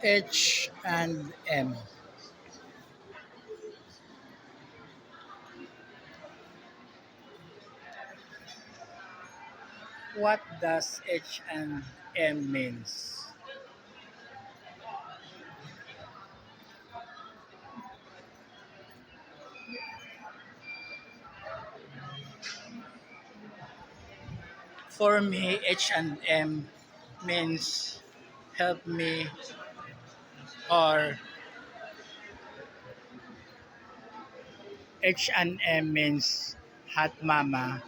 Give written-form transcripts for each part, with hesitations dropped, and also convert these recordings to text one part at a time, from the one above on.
H and M. What does H and M means? For me, H and M means help me, or H and M means hot mama,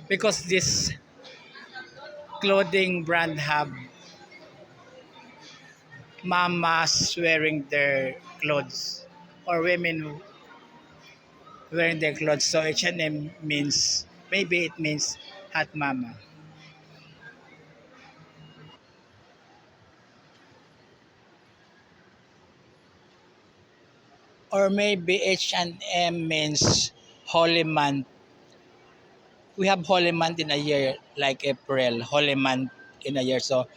because this clothing brand have mamas wearing their clothes, or women wearing their clothes. So H&M means, maybe it means hot mama. Or maybe H&M means holy month. We have holy month in a year, like April, holy month in a year. So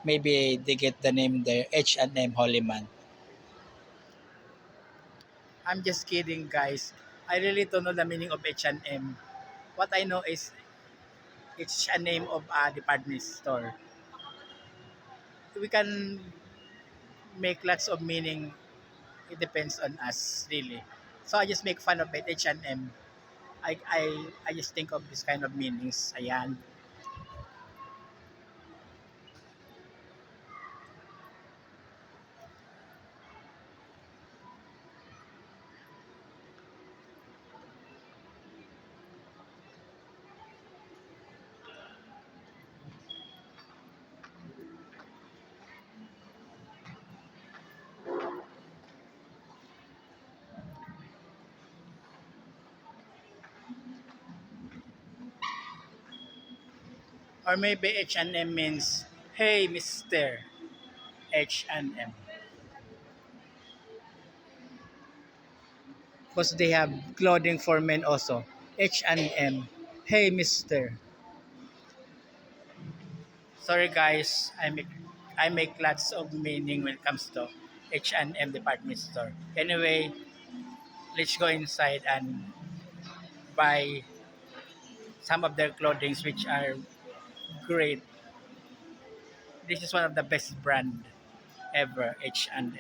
maybe they get the name there, H&M holy month. I'm just kidding, guys. I really don't know the meaning of H&M. What I know is it's a name of a department store. We can make lots of meaning. It depends on us, really. So I just make fun of it, H&M. I just think of this kind of meanings. Ayan. Or maybe H&M means, hey, Mr. H&M. Because they have clothing for men also. H&M. Hey, Mr. Sorry guys, I make lots of meaning when it comes to H&M department store. Anyway, let's go inside and buy some of their clothing which are great. This is one of the best brand ever, H&M.